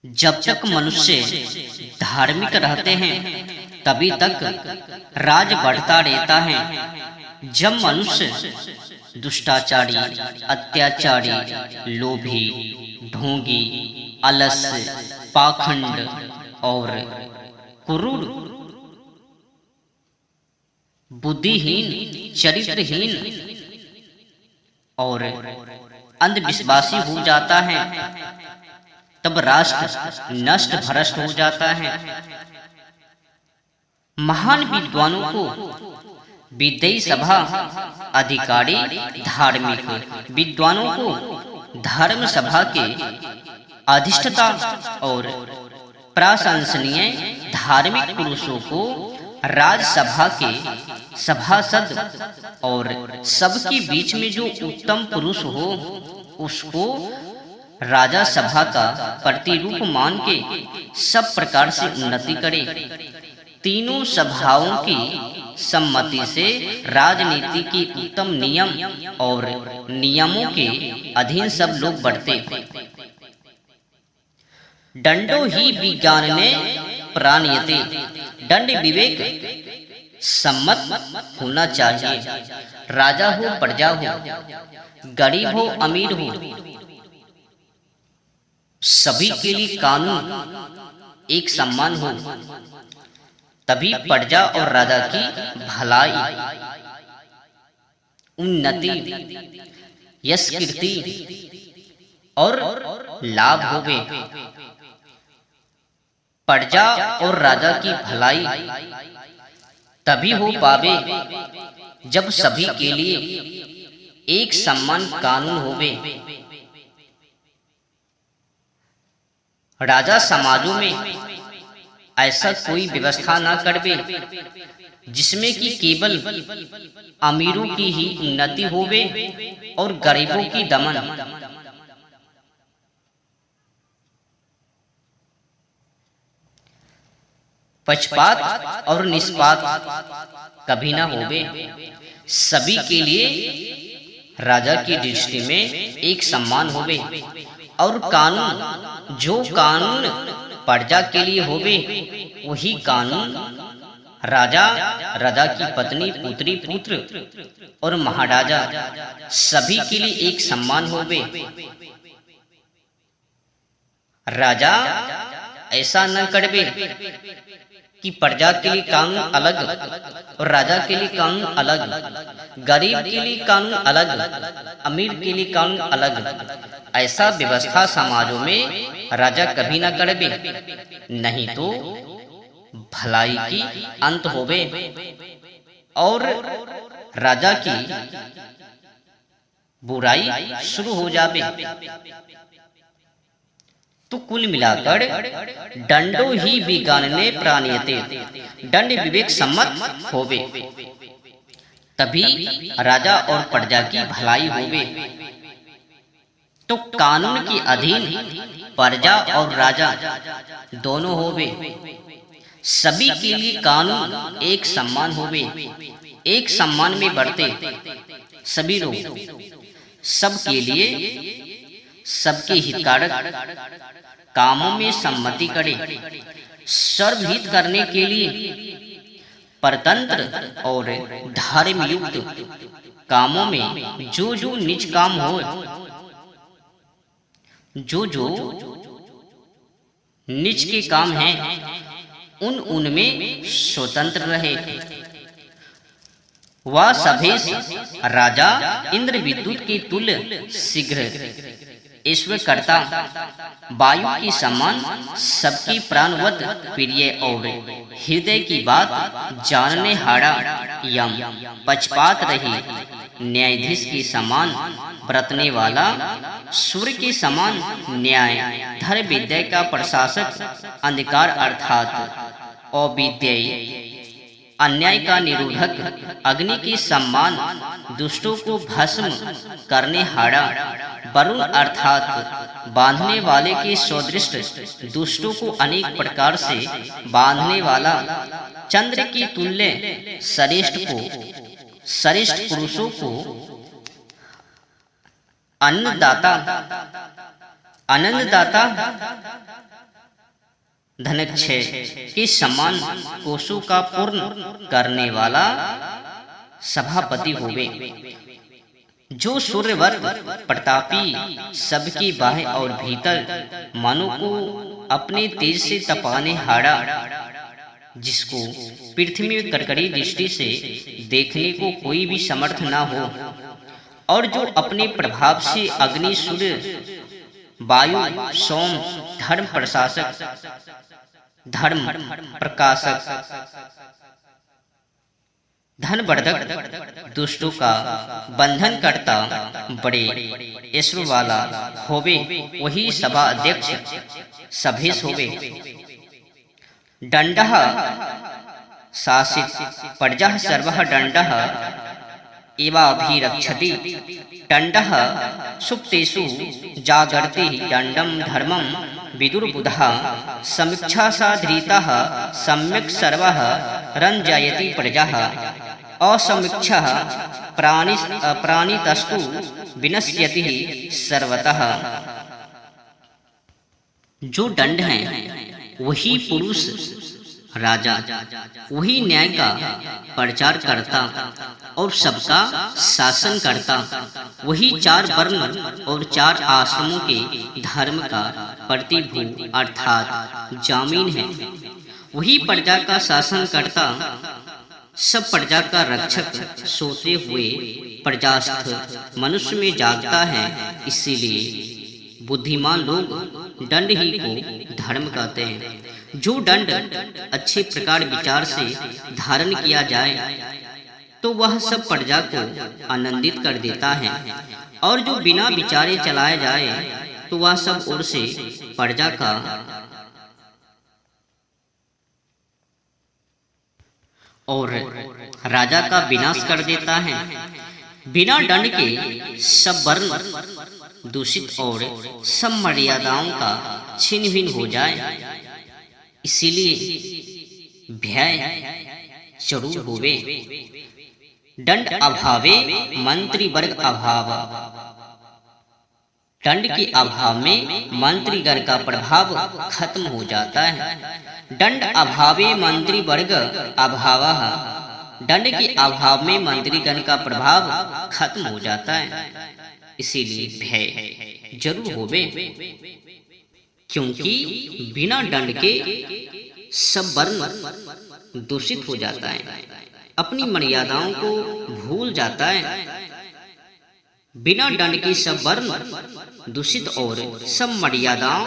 जब तक मनुष्य धार्मिक रहते हैं तभी तक राज बढ़ता रहता है। जब मनुष्य दुष्टाचारी, अत्याचारी, लोभी, ढोंगी, अलस, पाखंड और क्रूर, बुद्धिहीन, चरित्रहीन और अंधविश्वासी हो जाता है, तब राष्ट्र नष्ट भ्रष्ट हो जाता है। महान विद्वानों को विद्यायी सभा, अधिकारी धार्मिक विद्वानों को धर्म सभा के अधिष्ठता और प्रशंसनीय धार्मिक पुरुषों को राजसभा के सभासद और सबके बीच में जो उत्तम पुरुष हो उसको राजा सभा का प्रतिरूप मान के सब प्रकार से उन्नति करे। तीनों सभाओं की सम्मति से राजनीति के उत्तम नियम और नियमों के अधीन सब लोग बढ़ते। दंडो ही विज्ञान ने प्राणयते, दंड विवेक सम्मत होना चाहिए। राजा हो, प्रजा हो, गरीब हो, अमीर हो, सभी के लिए कानून एक समान हो, तभी प्रजा और राजा की भलाई, उन्नति, यश, कीर्ति और लाभ होवे। प्रजा और राजा की भलाई तभी हो पावे जब सभी के लिए एक समान कानून होवे। राजा समाजों में ऐसा कोई व्यवस्था न करवे जिसमें कि केवल अमीरों की ही उन्नति होवे और गरीबों की दमन। पक्षपात और निष्पात कभी ना होवे। सभी के लिए राजा की दृष्टि में एक समान होवे और कानून, जो कानून प्रजा के लिए होवे वही कानून राजा, राजा की पत्नी, पुत्री, पुत्र और महाराजा सभी के लिए एक समान होवे। राजा ऐसा न करवे कि प्रजा के लिए कानून अलग और राजा के लिए कानून अलग, गरीब के लिए कानून अलग, अमीर के लिए कानून अलग। ऐसा व्यवस्था समाजों में राजा कभी ना करवे, नहीं तो भलाई की अंत होवे और राजा की बुराई शुरू हो जावे। तो कुल मिलाकर दंडो ही विज्ञान ने प्राणयते, दंड विवेक सम्मत होवे, तभी राजा और प्रजा की भलाई होवे। तो कानून के अधीन प्रजा और राजा दोनों होवे। सभी के लिए कानून एक समान होवे, एक सम्मान में बढ़ते। सभी लोग सबके लिए सबके हितकारक कामों में सम्मति करे। सर्वहित करने के लिए परतंत्र और धर्म युक्त कामों में जो जो निज काम हो, जो जो निज के काम हैं उनमें स्वतंत्र रहे। वह सभे राजा इंद्र विद्युत के तुल्य शीघ्र ईश्वर करता, वायु की समान सबकी प्राणवत प्रिय और हृदय की बात जानने हारा यम, पक्षपात रही न्यायाधीश की समान बरतने वाला, सूर्य के समान न्याय, धर्म विद्या का प्रशासक, अंधकार अर्थात अविद्या अन्याय का निरोधक, अग्नि की सम्मान दुष्टों को भस्म करने हारा, वरुण अर्थात बांधने वाले के सदृश दुष्टों को अनेक प्रकार से बांधने वाला, चंद्र की तुल्य श्रेष्ठ पुरुषों को अन्नदाता, धनक्षय के समान कोषों का पूर्ण करने वाला सभापति होवे। जो सूर्यवर्ग प्रतापी, सबकी बाह्य और भीतर मानव को अपने तेज से तपाने हाड़ा, जिसको पृथ्वी में कड़कड़ी दृष्टि से देखने को कोई भी समर्थ न हो, और जो अपने प्रभाव से अग्नि, सूर्य, वायु, सोम, धर्म प्रकाशक, धनवर्धक, दुष्टों का बंधन करता, बड़े ऐश्वर्य वाला होवे, वही सभा अध्यक्ष सभेश होवे। दंडः शासित प्रजा सर्वः दंडः एवाभिरक्षति। दंडः सुप्तेषु जागर्ति दंडं धर्मं विदुर्बुधः। समीक्षा साधृतः सम्यक् सर्वः रंजयति प्रजाः। असमीक्षः प्राणितस्तु विनश्यति सर्वतः। जो दंड है वही पुरुष राजा, वही न्याय का प्रचार करता और सबका शासन करता, वही चार वर्ण और चार आश्रमों के धर्म का प्रतिभू अर्थात जामीन है। वही प्रजा का शासन करता, सब प्रजा का रक्षक, सोते हुए प्रजास्थ मनुष्य में जागता है। इसीलिए बुद्धिमान लोग दंड ही को धर्म कहते हैं। जो दंड अच्छे प्रकार विचार से धारण किया जाए तो वह सब प्रजा को आनंदित कर देता है, और जो बिना विचारे चलाया जाए तो वह सब ओर से प्रजा का और राजा का विनाश कर देता है। बिना दंड के सब वर्ण दूषित और सब मर्यादाओं का छिन्न भिन्न हो जाए। इसीलिए भय जरूर होवे। दंड अभावे मंत्री वर्ग अभाव। दंड के अभाव में मंत्रीगण का प्रभाव खत्म हो जाता है। दंड अभावे मंत्री वर्ग अभावः। दंड के अभाव में मंत्रीगण का प्रभाव खत्म हो जाता है। इसीलिए भय जरूर होवे, क्योंकि बिना दंड के सब वर्ण दूषित हो जाता है, अपनी मर्यादाओं को भूल जाता है। बिना दंड के सब वर्ण दूषित और सब मर्यादाओं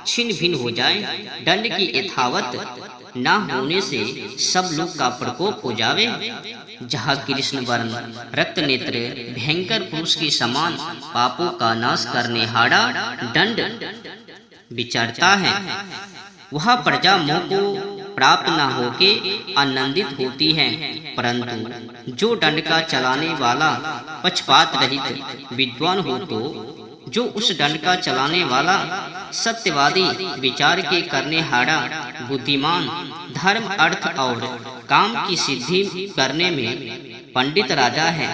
छिन्न भिन्न हो जाए। दंड की यथावत न होने से सब लोग का प्रकोप हो जावे। जहाँ कृष्ण वर्ण रक्त नेत्र भयंकर पुरुष के समान पापों का नाश करने हाड़ा दंड विचरता है, वह प्रजा मोह को प्राप्त न होके आनंदित होती है। परंतु जो दंड का चलाने वाला पक्षपात रहित विद्वान हो, तो जो उस दंड का चलाने वाला सत्यवादी विचार के करने हाड़ा बुद्धिमान धर्म अर्थ और काम की सिद्धि करने में पंडित राजा है,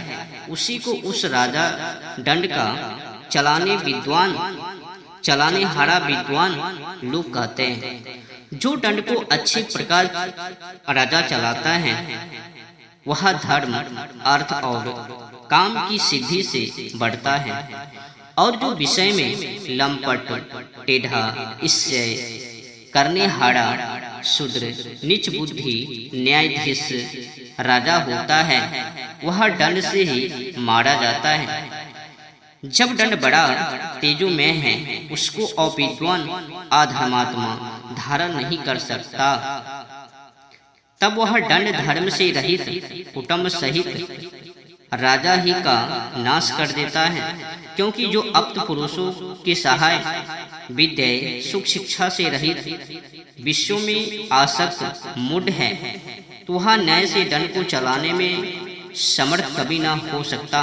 उसी को उस राजा दंड का चलाने हाड़ा विद्वान लोग कहते हैं। जो दंड को अच्छे प्रकार राजा चलाता है वह धर्म अर्थ और काम की सिद्धि से बढ़ता है, और जो विषय में लंपट टेढ़ा इससे करने हाड़ा शूद्र नीच बुद्धि न्यायाधीश राजा होता है, वह दंड से ही मारा जाता है। जब दंड बड़ा तेजोमय है, उसको अविद्वान अधर्मात्मा धारण नहीं कर सकता, तब वह दंड धर्म से रहित कुटुंब सहित राजा ही का नाश कर देता है। क्योंकि जो अप्त पुरुषों के सहाय विद्या सुख शिक्षा से रहित विश्व में आसक्त मूढ़ है, तो वह न्याय से दंड को चलाने में समर्थ कभी ना हो सकता।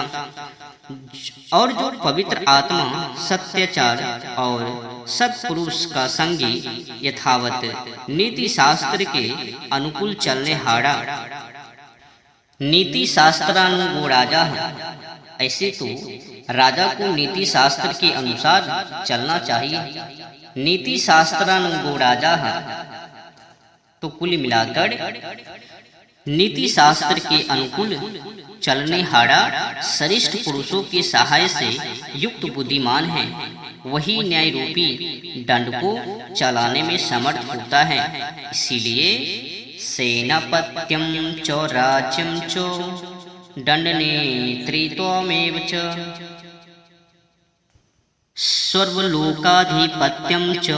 और जो पवित्र आत्मा सत्याचार और सत्पुरुष का संगी यथावत नीति शास्त्र के अनुकूल चलने हाड़ा नीति शास्त्रानुगो राजा है। ऐसे तो राजा को नीति शास्त्र के अनुसार चलना चाहिए। नीति शास्त्रानुगो है। तो कुल मिलाकर नीति शास्त्र के अनुकूल चलने हारा श्रेष्ठ पुरुषों के सहाय से युक्त बुद्धिमान है, वही न्याय रूपी दंड को चलाने में समर्थ होता है। इसीलिए सेनापत्यम च राज्यम च दंडनेतृत्वमेव च सर्वलोकाधिपत्यम च